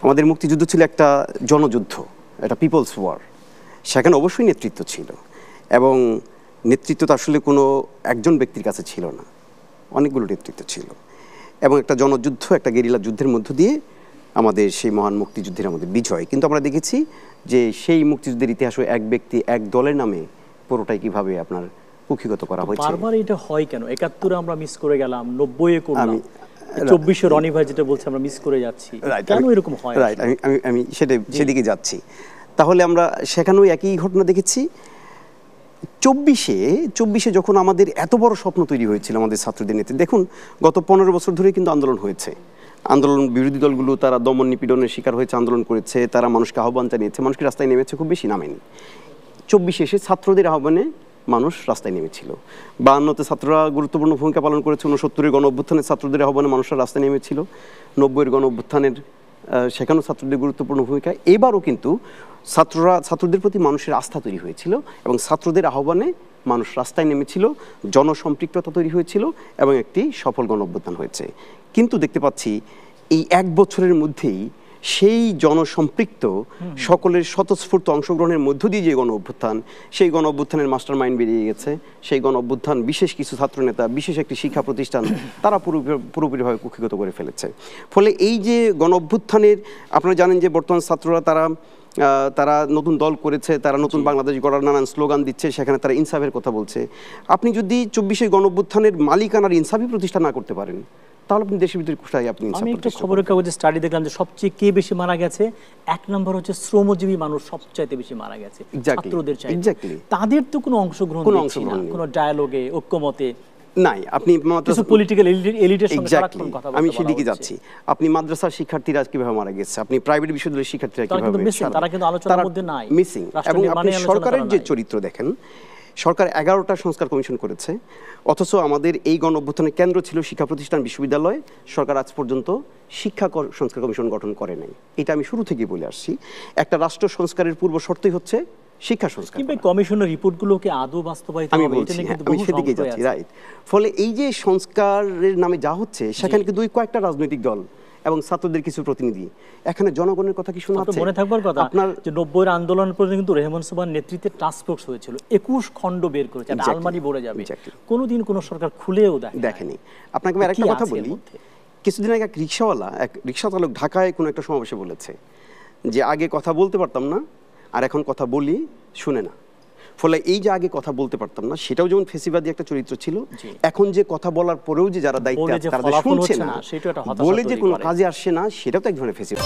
আমাদের মুক্তিযুদ্ধ ছিল একটা জনযুদ্ধ, একটা পিপলস ওয়ার। সেখানে অবশ্যই নেতৃত্ব ছিল, এবং নেতৃত্ব তো আসলে কোনো একজন ব্যক্তির কাছে ছিল না, অনেকগুলো নেতৃত্ব ছিল, এবং একটা জনযুদ্ধ, একটা গেরিলা যুদ্ধের মধ্য দিয়ে আমাদের সেই মহান মুক্তিযুদ্ধের আমাদের বিজয়। কিন্তু আমরা দেখেছি যে সেই মুক্তিযুদ্ধের ইতিহাসও এক ব্যক্তি, এক দলের নামে পুরোটাই কিভাবে আপনার কুক্ষিগত করা হয়েছে। বারবার এটা হয় কেন? ৭১ আমরা মিস করে গেলাম, ৯০ করলাম, ২৪ রনি ভাই যেটা বলছে আমরা মিস করে যাচ্ছি, কেন এরকম হয়? রাইট, আমি সেদিকে যাচ্ছি। তাহলে আমরা সেখানেও একই ঘটনা দেখেছি। ২৪-এ যখন আমাদের এত বড় স্বপ্ন তৈরি হয়েছিল আমাদের ছাত্রদের নেতৃত্বে, দেখুন গত ১৫ বছর ধরে কিন্তু আন্দোলন হয়েছে। আন্দোলন, বিরোধী দলগুলো তারা দমন নিপীড়নের শিকার হয়েছে, আন্দোলন করেছে, তারা মানুষকে আহ্বান জানিয়েছে, মানুষকে রাস্তায় নেমেছে, খুব বেশি নামেনি। ২৪-এ এসে ছাত্রদের আহ্বানে মানুষ রাস্তায় নেমেছিল। ৫২-তে ছাত্ররা গুরুত্বপূর্ণ ভূমিকা পালন করেছে, ৬৯-এর গণ অভ্যুত্থানের ছাত্রদের আহ্বানে মানুষরা রাস্তায় নেমেছিল, ৯০-এর গণ অভ্যুত্থানের সেখানেও ছাত্রদের গুরুত্বপূর্ণ ভূমিকা। এবারও কিন্তু ছাত্রদের প্রতি মানুষের আস্থা তৈরি হয়েছিল, এবং ছাত্রদের আহ্বানে মানুষ রাস্তায় নেমেছিল, জনসম্পৃক্ততা তৈরি হয়েছিল, এবং একটি সফল গণ অভ্যুত্থান হয়েছে। কিন্তু দেখতে পাচ্ছি এই এক বছরের মধ্যেই সেই জনসম্পৃক্ত সকলের স্বতঃস্ফূর্ত অংশগ্রহণের মধ্য দিয়ে যে গণ অভ্যুত্থান, সেই গণ অভ্যুত্থানের মাস্টার মাইন্ড বেরিয়ে গেছে। সেই গণ অভ্যুত্থান বিশেষ কিছু ছাত্রনেতা, বিশেষ একটি শিক্ষা প্রতিষ্ঠান, তারা পুরোপুরিভাবে কুক্ষিগত করে ফেলেছে। ফলে এই যে গণ অভ্যুত্থানের, আপনারা জানেন যে বর্তমান ছাত্ররা তারা নতুন দল করেছে, তারা নতুন বাংলাদেশ গড়ার নানান স্লোগান দিচ্ছে, সেখানে তারা ইনসাফের কথা বলছে। আপনি যদি ২৪-এর গণ অভ্যুত্থানের মালিকানার ইনসাফি প্রতিষ্ঠা না করতে পারেন, তাহলে আপনি দেশের ভিতরে কোথায় আপনি ইনসাফ? আমি একটা খবরের কাগজে স্টাডি দেখলাম যে সবচেয়ে কে বেশি মারা গেছে, ১ নম্বর হচ্ছে শ্রমজীবী মানুষ সবচাইতে বেশি মারা গেছে ছাত্রদের চাইতে। এক্স্যাক্টলি, তাদের তো কোনো অংশগ্রহণ নেই, কোনো ডায়ালগে, ঐক্যমতে নাই। আপনি কিছু পলিটিক্যাল এলিটের সঙ্গে সারাক্ষণ কথা বলতে, আমি সেদিকে যাচ্ছি। আপনি মাদ্রাসার শিক্ষার্থীরা কিভাবে মারা গেছে, আপনি প্রাইভেট বিশ্ববিদ্যালয়ের শিক্ষার্থীরা কিভাবে, তারা কিন্তু আলোচনার মধ্যে নাই, মিসিং। এবং আপনি সরকারের যে চরিত্র দেখেন, সরকার ১১টা সংস্কার কমিশন করেছে, অথচ আমাদের এই গণ অভ্যুত্থানের কেন্দ্র ছিল শিক্ষা প্রতিষ্ঠান, বিশ্ববিদ্যালয়। সরকার আজ পর্যন্ত শিক্ষা সংস্কার কমিশন গঠন করে নাই। এটা আমি শুরু থেকেই বলে আসছি। একটা রাষ্ট্র সংস্কারের পূর্ব শর্তই হচ্ছে শিক্ষা সংস্কার। কিন্তু কমিশনের রিপোর্টগুলোকে আদৌ বাস্তবায়িত হবে, এটা নিয়ে কিন্তু আমি সেদিকে যাচ্ছি। রাইট। ফলে এই যে সংস্কারের নামে যা হচ্ছে, সেখানে কিন্তু কয়েকটা রাজনৈতিক দল এবং ছাত্রদের কিছু প্রতিনিধি, এখানে জনগণের কথা কি শোনা যাচ্ছে? মনে থাকবার কথা আপনার যে ৯০-এর আন্দোলন পর্যন্ত কিন্তু রেহমান সোবহান নেতৃত্বে টাস্ক ফোর্স হয়েছিল, ২১ খণ্ড বের করেছে, আলমারি ভরে যাবে, কোনোদিন কোনো সরকার খুলেও দেখেনি। আপনাকে আমি আরেকটা কথা বলি। কিছুদিন আগে এক রিক্সা চালক ঢাকায় কোনো একটা সমাবেশে বলেছে যে আগে কথা বলতে পারতাম না, আর এখন কথা বলি শুনে না। ফলে এই যে আগে কথা বলতে পারতাম না, সেটাও যেমন ফেসিবাদী একটা চরিত্র ছিল, এখন যে কথা বলার পরেও যে যারা দায়িত্বে আছে তারা শুনছে না, বলে যে কোনো কাজে আসছে না, সেটাও তো এক ধরনের ফেসিবাদ।